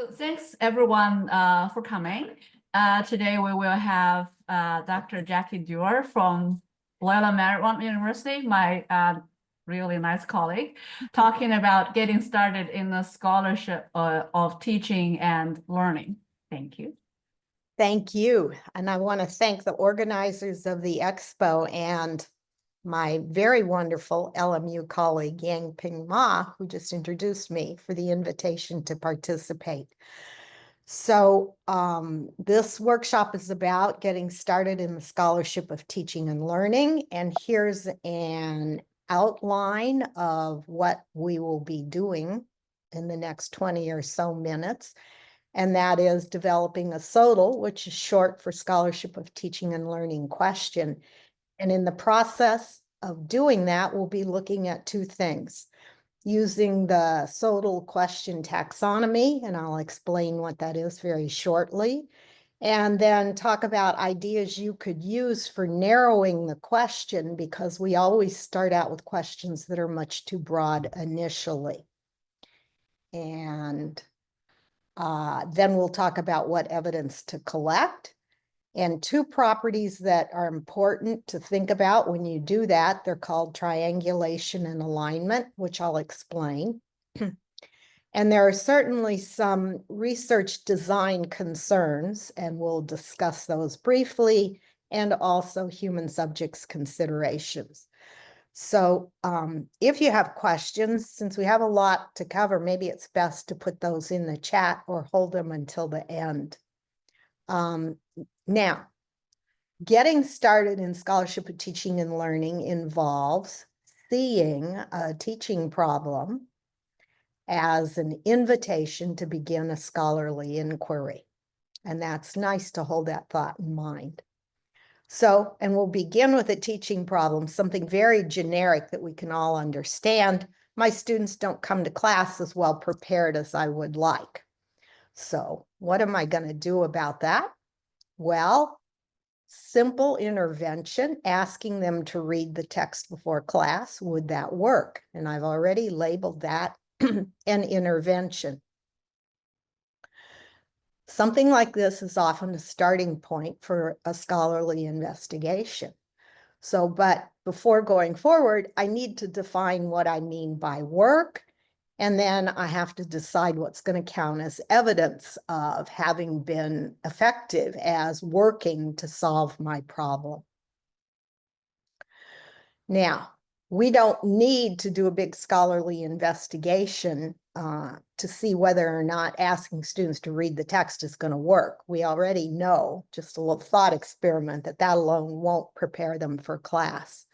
So thanks everyone for coming. Today we will have Dr. Jackie Dewar from Loyola Marymount University, my really nice colleague, talking about getting started in the scholarship of teaching and learning. Thank you. Thank you. And I want to thank the organizers of the expo and my very wonderful LMU colleague, Yang-Ping Ma, who just introduced me, for the invitation to participate. So this workshop is about getting started in the scholarship of teaching and learning. And here's an outline of what we will be doing in the next 20 or so minutes. And that is developing a SoTL, which is short for Scholarship of Teaching and Learning question. And in the process of doing that, we'll be looking at two things. Using the SoTL question taxonomy, and I'll explain what that is very shortly. And then talk about ideas you could use for narrowing the question, because we always start out with questions that are much too broad initially. And then we'll talk about what evidence to collect. And two properties that are important to think about when you do that, they're called triangulation and alignment, which I'll explain. And there are certainly some research design concerns, and we'll discuss those briefly, and also human subjects considerations. So if you have questions, since we have a lot to cover, maybe it's best to put those in the chat or hold them until the end. Now, getting started in Scholarship of Teaching and Learning involves seeing a teaching problem as an invitation to begin a scholarly inquiry. And that's nice to hold that thought in mind. So, and we'll begin with a teaching problem, something very generic that we can all understand. My students don't come to class as well prepared as I would like. So what am I going to do about that? Well, simple intervention, asking them to read the text before class, would that work? And I've already labeled that an intervention. Something like this is often a starting point for a scholarly investigation. So, but before going forward, I need to define what I mean by work. And then I have to decide what's going to count as evidence of having been effective as working to solve my problem. Now, we don't need to do a big scholarly investigation to see whether or not asking students to read the text is going to work. We already know, just a little thought experiment, that that alone won't prepare them for class.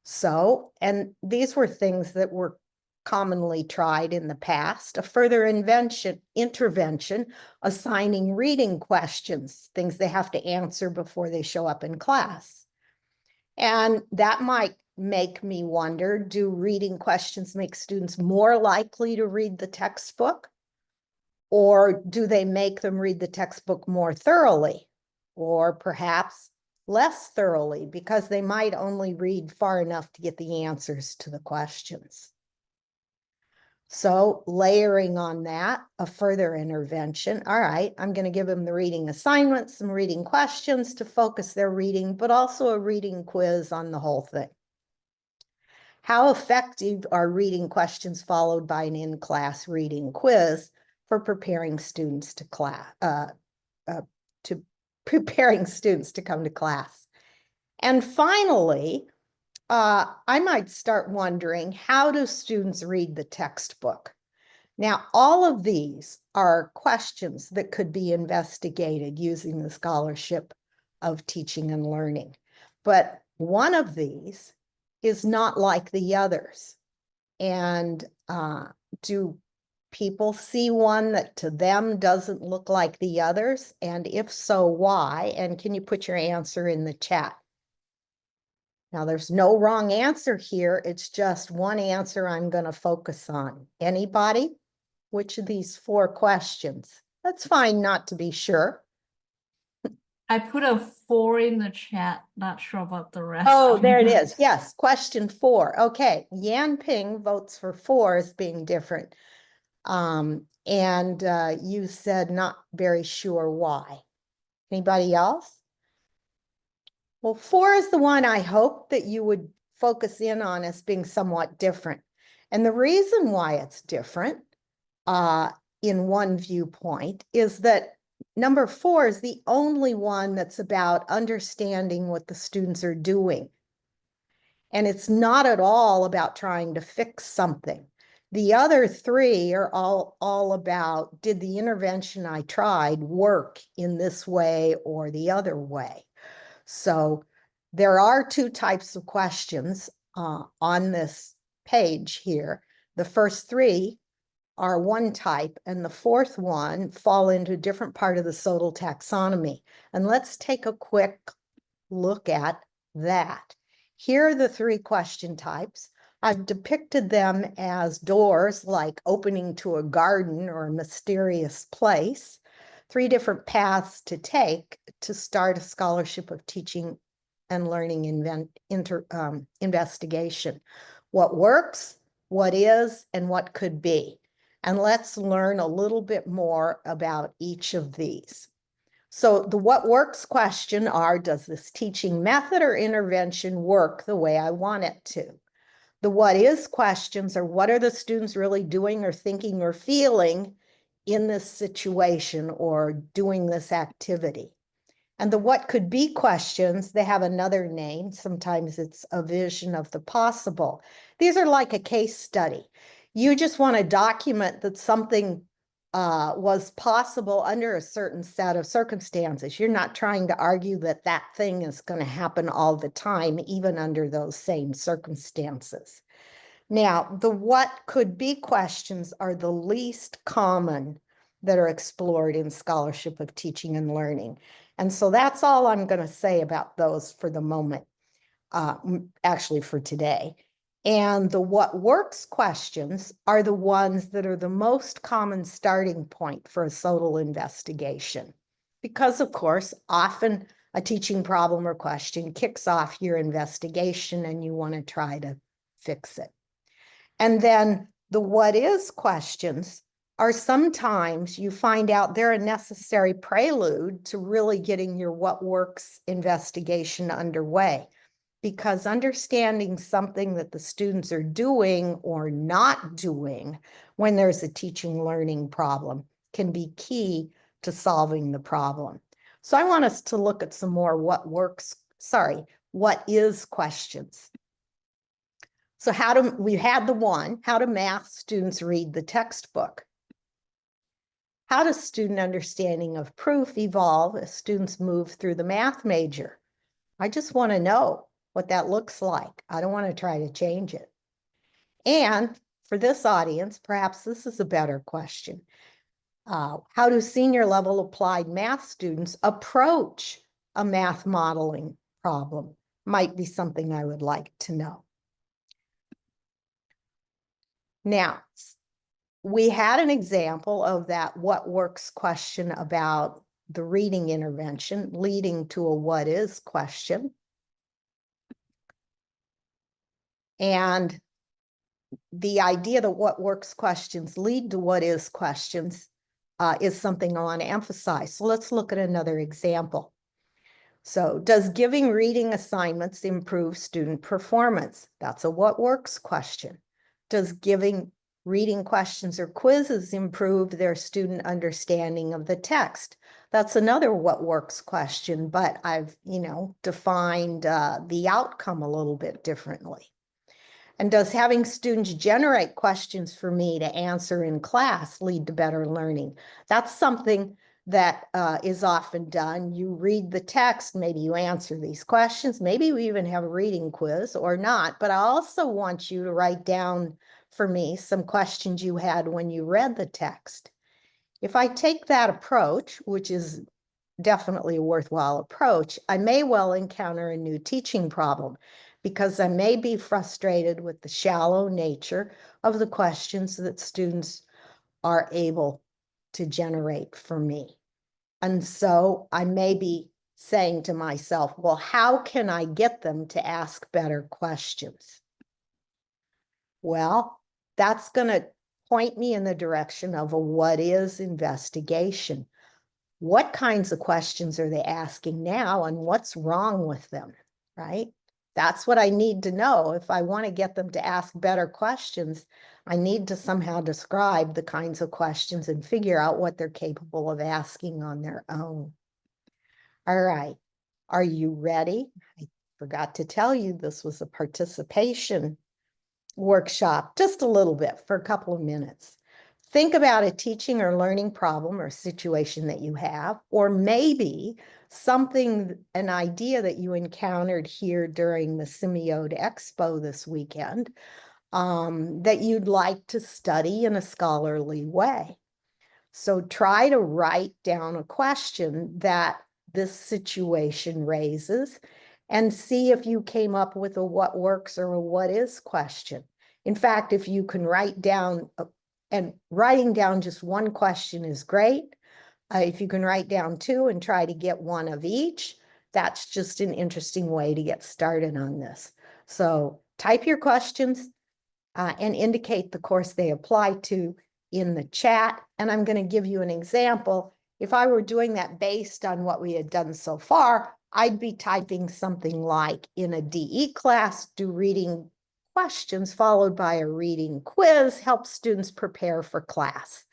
So, and these were things that were commonly tried in the past. A further intervention, assigning reading questions, things they have to answer before they show up in class. And that might make me wonder, do reading questions make students more likely to read the textbook? Or do they make them read the textbook more thoroughly? Or perhaps less thoroughly, because they might only read far enough to get the answers to the questions. So layering on that, a further intervention. All right, I'm going to give them the reading assignments, some reading questions to focus their reading, but also a reading quiz on the whole thing. How effective are reading questions followed by an in-class reading quiz for preparing students to preparing students to come to class? And finally, I might start wondering, how do students read the textbook? Now, all of these are questions that could be investigated using the Scholarship of Teaching and Learning. But one of these is not like the others. And do people see one that to them doesn't look like the others? And if so, why? And can you put your answer in the chat? Now, there's no wrong answer here. It's just one answer I'm going to focus on. Anybody? Which of these four questions? That's fine not to be sure. I put a 4 in the chat. Not sure about the rest. Oh, there it is. Yes, question 4. Okay, Yan Ping votes for 4 as being different. And you said not very sure why. Anybody else? Well, 4 is the one I hope that you would focus in on as being somewhat different. And the reason why it's different in one viewpoint is that number 4 is the only one that's about understanding what the students are doing. And it's not at all about trying to fix something. The other 3 are all about, did the intervention I tried work in this way or the other way? So there are 2 types of questions on this page here. The first 3 are one type, and the 4th one fall into a different part of the SoTL taxonomy. And let's take a quick look at that. Here are the 3 question types. I've depicted them as doors, like opening to a garden or a mysterious place. 3 different paths to take to start a scholarship of teaching and learning investigation. What works, what is, and what could be. And let's learn a little bit more about each of these. So the what works question are, does this teaching method or intervention work the way I want it to? The what is questions are, what are the students really doing or thinking or feeling in this situation or doing this activity? And the what could be questions, they have another name. Sometimes it's a vision of the possible. These are like a case study. You just want to document that something was possible under a certain set of circumstances. You're not trying to argue that that thing is going to happen all the time, even under those same circumstances. Now, the what could be questions are the least common that are explored in scholarship of teaching and learning. And so that's all I'm going to say about those for the moment, actually for today. And the what works questions are the ones that are the most common starting point for a SoTL investigation. Because, of course, often a teaching problem or question kicks off your investigation and you want to try to fix it. And then the what is questions are sometimes you find out they're a necessary prelude to really getting your what works investigation underway. Because understanding something that the students are doing or not doing when there's a teaching learning problem can be key to solving the problem. So I want us to look at some more what is questions. So we had the one, how do math students read the textbook? How does student understanding of proof evolve as students move through the math major? I just want to know what that looks like. I don't want to try to change it. And for this audience, perhaps this is a better question. How do senior level applied math students approach a math modeling problem? Might be something I would like to know. Now, we had an example of that what works question about the reading intervention leading to a what is question. And the idea that what works questions lead to what is questions is something I want to emphasize. So let's look at another example. So does giving reading assignments improve student performance? That's a what works question. Does giving reading questions or quizzes improve their student understanding of the text? That's another what works question, but I've, defined the outcome a little bit differently. And does having students generate questions for me to answer in class lead to better learning? That's something that is often done. You read the text, maybe you answer these questions, maybe we even have a reading quiz or not, but I also want you to write down for me some questions you had when you read the text. If I take that approach, which is definitely a worthwhile approach, I may well encounter a new teaching problem because I may be frustrated with the shallow nature of the questions that students are able to generate for me. And so I may be saying to myself, well, how can I get them to ask better questions? Well, that's going to point me in the direction of a what is investigation. What kinds of questions are they asking now and what's wrong with them, right? That's what I need to know. If I want to get them to ask better questions, I need to somehow describe the kinds of questions and figure out what they're capable of asking on their own. All right, are you ready? I forgot to tell you this was a participation workshop, just a little bit for a couple of minutes. Think about a teaching or learning problem or situation that you have, or maybe something, an idea that you encountered here during the SIMIODE Expo this weekend that you'd like to study in a scholarly way. So try to write down a question that this situation raises and see if you came up with a what works or a what is question. In fact, if you can write down, and writing down just one question is great. If you can write down two and try to get one of each, that's just an interesting way to get started on this. So type your questions and indicate the course they apply to in the chat. And I'm going to give you an example. If I were doing that based on what we had done so far, I'd be typing something like, in a DE class, do reading questions followed by a reading quiz help students prepare for class.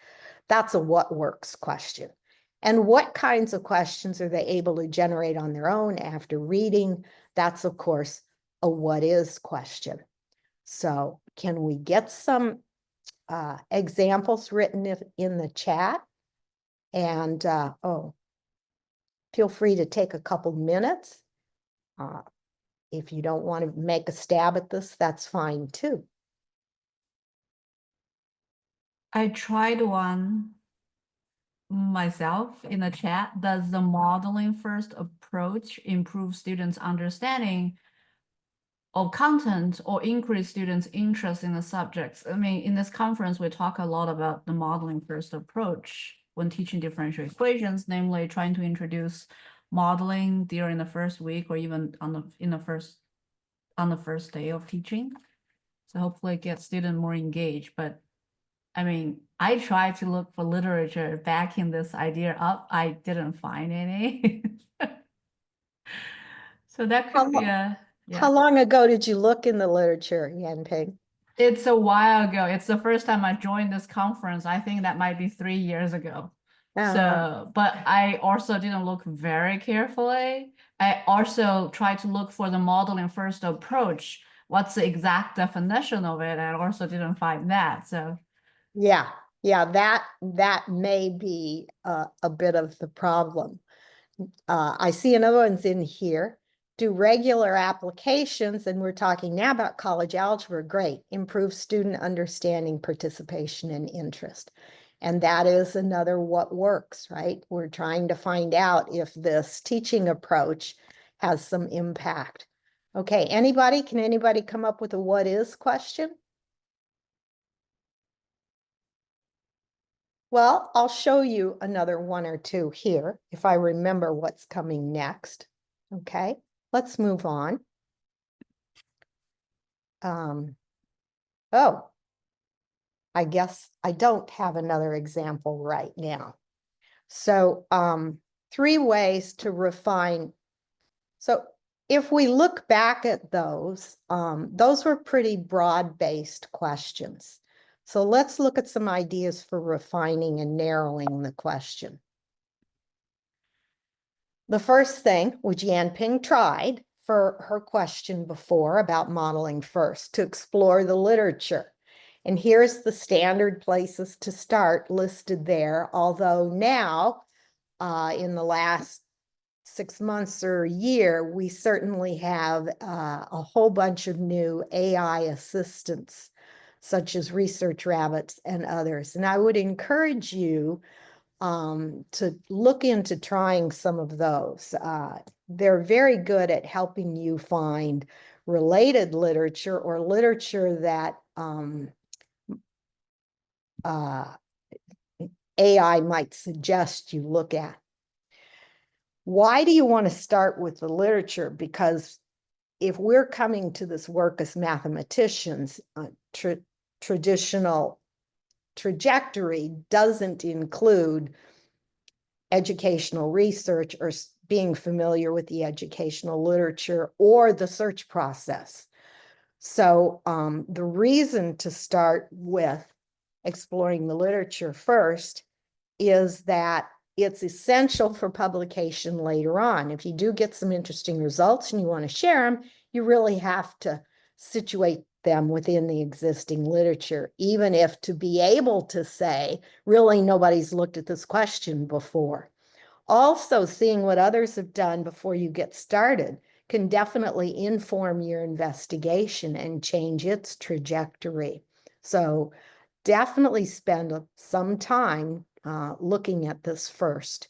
That's a what works question. And what kinds of questions are they able to generate on their own after reading? That's, of course, a what is question. So can we get some examples written in the chat? And feel free to take a couple minutes. If you don't want to make a stab at this, that's fine too. I tried one myself in the chat. Does the modeling first approach improve students' understanding of content or increase students' interest in the subjects? I mean, in this conference, we talk a lot about the modeling first approach when teaching differential equations, namely trying to introduce modeling during the first week or even on the first day of teaching. So hopefully get students more engaged. But I mean, I tried to look for literature backing this idea up. I didn't find any. So that could be a, yeah. How long ago did you look in the literature, Yanping? It's a while ago. It's the first time I joined this conference. I think that might be 3 years ago. So, but I also didn't look very carefully. I also tried to look for the modeling first approach. What's the exact definition of it? I also didn't find that. So yeah, that may be a bit of the problem. I see another one's in here. Do regular applications, and we're talking now about college algebra, great, improve student understanding, participation, and interest. And that is another what works, right? We're trying to find out if this teaching approach has some impact. Okay, can anybody come up with a what is question? Well, I'll show you another one or two here if I remember what's coming next. Okay, let's move on. Oh, I guess I don't have another example right now. So 3 ways to refine. So if we look back at those were pretty broad-based questions. So let's look at some ideas for refining and narrowing the question. The first thing, which Yanping tried for her question before about modeling first, to explore the literature. And here's the standard places to start listed there, although now, in the last 6 months or a year, we certainly have a whole bunch of new AI assistants, such as Research Rabbits and others. And I would encourage you to look into trying some of those. They're very good at helping you find related literature or literature that AI might suggest you look at. Why do you want to start with the literature? Because if we're coming to this work as mathematicians, traditional trajectory doesn't include educational research or being familiar with the educational literature or the search process. So the reason to start with exploring the literature first is that it's essential for publication later on. If you do get some interesting results and you want to share them, you really have to situate them within the existing literature, even if to be able to say, really, nobody's looked at this question before. Also, seeing what others have done before you get started can definitely inform your investigation and change its trajectory. So definitely spend some time looking at this first.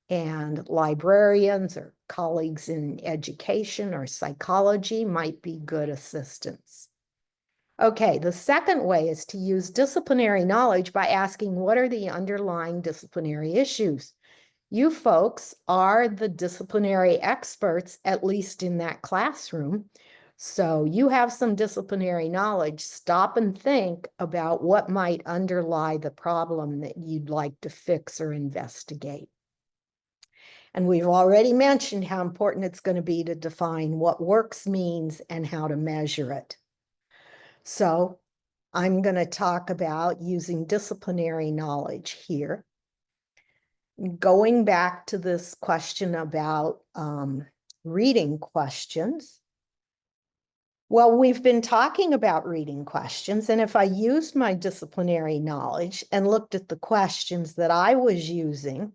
And librarians or colleagues in education or psychology might be good assistants. Okay, the second way is to use disciplinary knowledge by asking, what are the underlying disciplinary issues? You folks are the disciplinary experts, at least in that classroom. So you have some disciplinary knowledge. Stop and think about what might underlie the problem that you'd like to fix or investigate. And we've already mentioned how important it's going to be to define what works means and how to measure it. So I'm going to talk about using disciplinary knowledge here. Going back to this question about reading questions. Well, we've been talking about reading questions, and if I used my disciplinary knowledge and looked at the questions that I was using,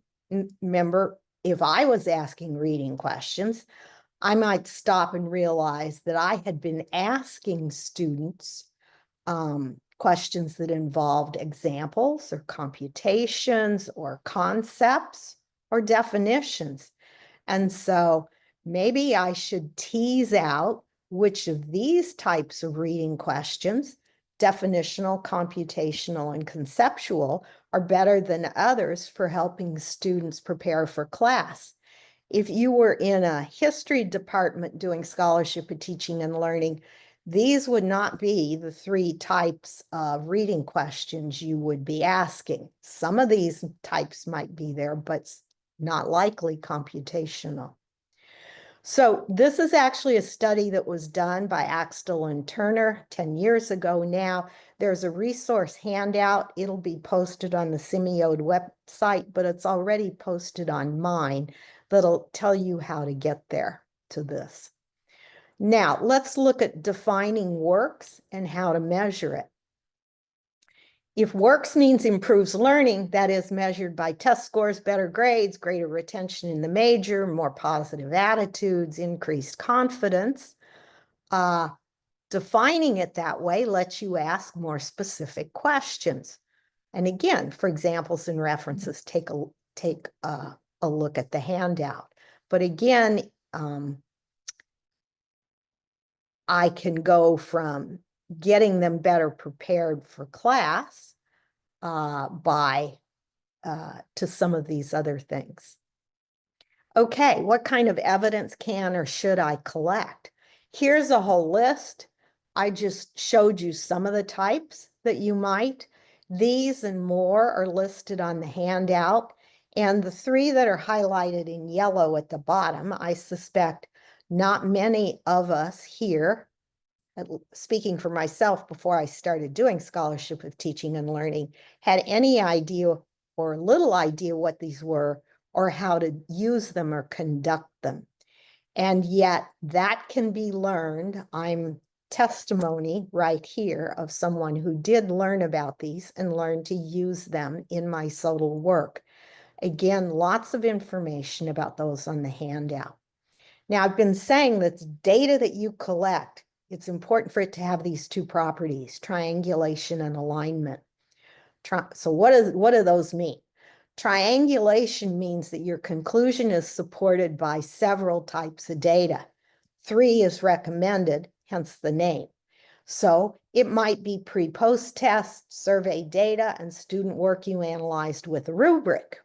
remember, if I was asking reading questions, I might stop and realize that I had been asking students questions that involved examples or computations or concepts or definitions. And so maybe I should tease out which of these types of reading questions, definitional, computational, and conceptual, are better than others for helping students prepare for class. If you were in a history department doing scholarship of teaching and learning, these would not be the 3 types of reading questions you would be asking. Some of these types might be there, but not likely computational. So this is actually a study that was done by Axtell and Turner 10 years ago now. There's a resource handout. It'll be posted on the SIMIODE website, but it's already posted on mine that'll tell you how to get there to this. Now, let's look at defining works and how to measure it. If works means improves learning, that is measured by test scores, better grades, greater retention in the major, more positive attitudes, increased confidence, defining it that way lets you ask more specific questions. And again, for examples and references, take a look at the handout. But again, I can go from getting them better prepared for class to some of these other things. Okay, what kind of evidence can or should I collect? Here's a whole list. I just showed you some of the types that you might. These and more are listed on the handout. And the 3 that are highlighted in yellow at the bottom, I suspect not many of us here, speaking for myself before I started doing scholarship of teaching and learning, had any idea or little idea what these were or how to use them or conduct them. And yet that can be learned. I'm testimony right here of someone who did learn about these and learned to use them in my SoTL work. Again, lots of information about those on the handout. Now, I've been saying that data that you collect, it's important for it to have these 2 properties, triangulation and alignment. So what do those mean? Triangulation means that your conclusion is supported by several types of data. 3 is recommended, hence the name. So it might be pre-post tests, survey data, and student work you analyzed with a rubric.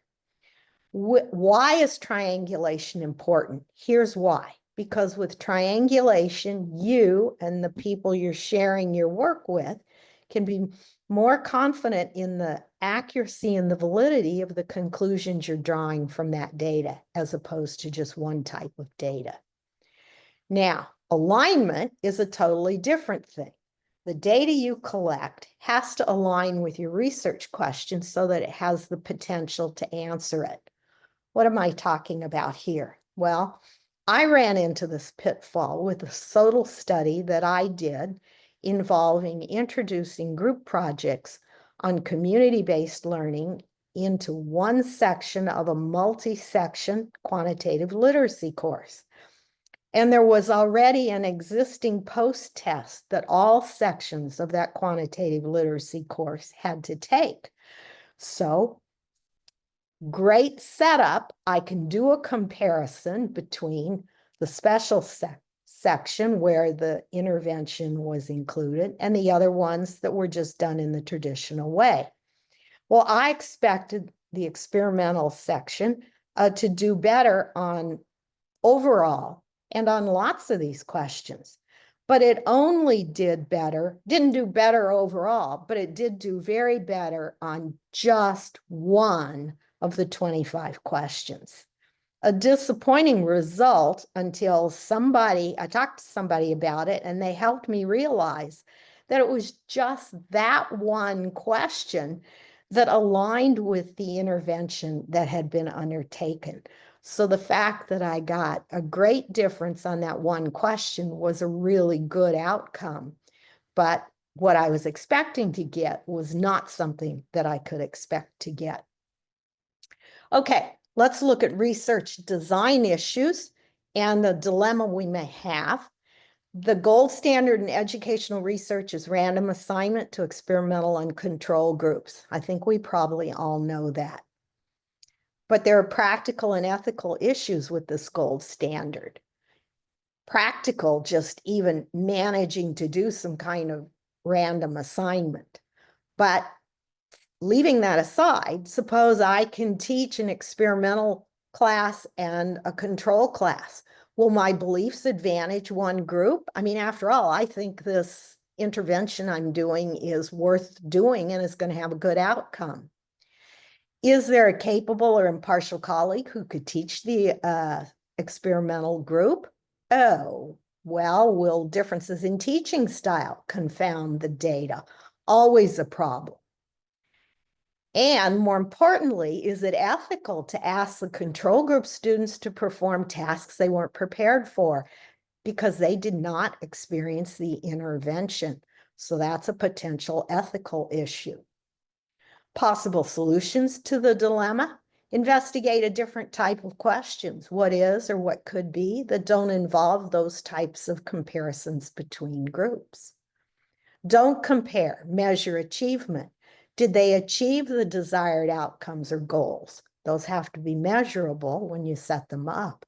Why is triangulation important? Here's why. Because with triangulation, you and the people you're sharing your work with can be more confident in the accuracy and the validity of the conclusions you're drawing from that data, as opposed to just one type of data. Now, alignment is a totally different thing. The data you collect has to align with your research question so that it has the potential to answer it. What am I talking about here? Well, I ran into this pitfall with a SoTL study that I did involving introducing group projects on community-based learning into one section of a multi-section quantitative literacy course. And there was already an existing post-test that all sections of that quantitative literacy course had to take. So, great setup. I can do a comparison between the special section where the intervention was included and the other ones that were just done in the traditional way. Well, I expected the experimental section to do better on overall and on lots of these questions. But it only didn't do better overall, but it did do very better on just one of the 25 questions. A disappointing result until I talked to somebody about it, and they helped me realize that it was just that one question that aligned with the intervention that had been undertaken. So the fact that I got a great difference on that one question was a really good outcome. But what I was expecting to get was not something that I could expect to get. Okay, let's look at research design issues and the dilemma we may have. The gold standard in educational research is random assignment to experimental and control groups. I think we probably all know that. But there are practical and ethical issues with this gold standard. Practical, just even managing to do some kind of random assignment. But leaving that aside, suppose I can teach an experimental class and a control class. Will my beliefs advantage one group? I mean, after all, I think this intervention I'm doing is worth doing and is going to have a good outcome. Is there a capable or impartial colleague who could teach the experimental group? Oh, well, will differences in teaching style confound the data? Always a problem. And more importantly, is it ethical to ask the control group students to perform tasks they weren't prepared for because they did not experience the intervention? So that's a potential ethical issue. Possible solutions to the dilemma: investigate a different type of questions. What is or what could be that don't involve those types of comparisons between groups. Don't compare, measure achievement. Did they achieve the desired outcomes or goals? Those have to be measurable when you set them up.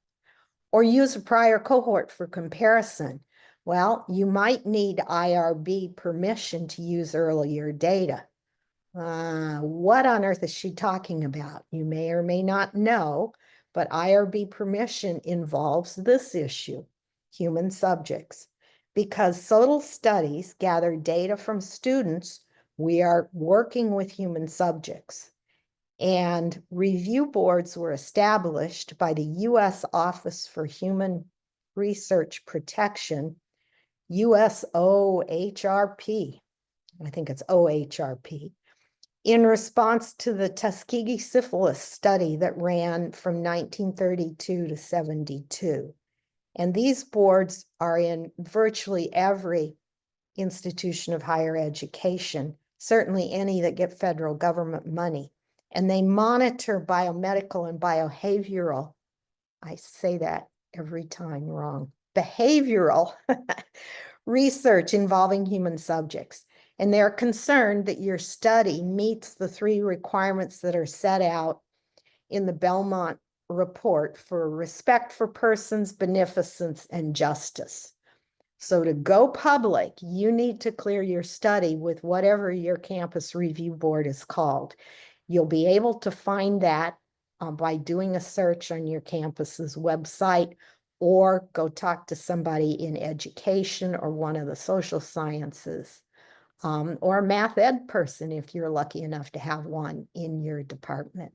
Or use a prior cohort for comparison. Well, you might need IRB permission to use earlier data. What on earth is she talking about? You may or may not know, but IRB permission involves this issue: human subjects. Because SoTL studies gather data from students, we are working with human subjects. And review boards were established by the U.S. Office for Human Research Protection, USOHRP, I think it's OHRP, in response to the Tuskegee syphilis study that ran from 1932 to 72. And these boards are in virtually every institution of higher education, certainly any that get federal government money. And they monitor biomedical and behavioral, I say that every time wrong, behavioral research involving human subjects. And they're concerned that your study meets the 3 requirements that are set out in the Belmont report for respect for persons, beneficence, and justice. So to go public, you need to clear your study with whatever your campus review board is called. You'll be able to find that by doing a search on your campus's website, or go talk to somebody in education or one of the social sciences or a math ed person if you're lucky enough to have one in your department.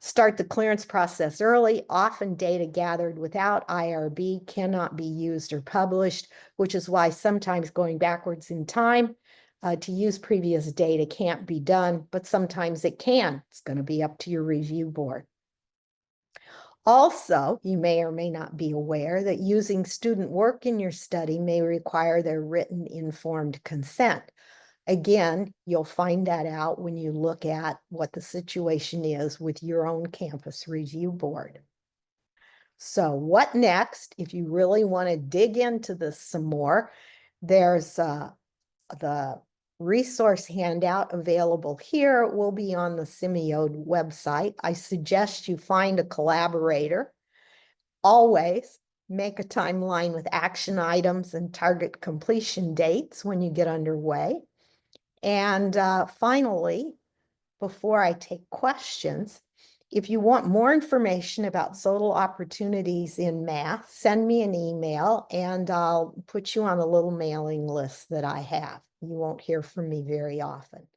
Start the clearance process early. Often data gathered without IRB cannot be used or published, which is why sometimes going backwards in time to use previous data can't be done, but sometimes it can. It's going to be up to your review board. Also, you may or may not be aware that using student work in your study may require their written informed consent. Again, you'll find that out when you look at what the situation is with your own campus review board. So what next? If you really want to dig into this some more, there's the resource handout available here. It will be on the SIMIODE website. I suggest you find a collaborator. Always make a timeline with action items and target completion dates when you get underway. And finally, before I take questions, if you want more information about SoTL opportunities in math, send me an email and I'll put you on a little mailing list that I have. You won't hear from me very often.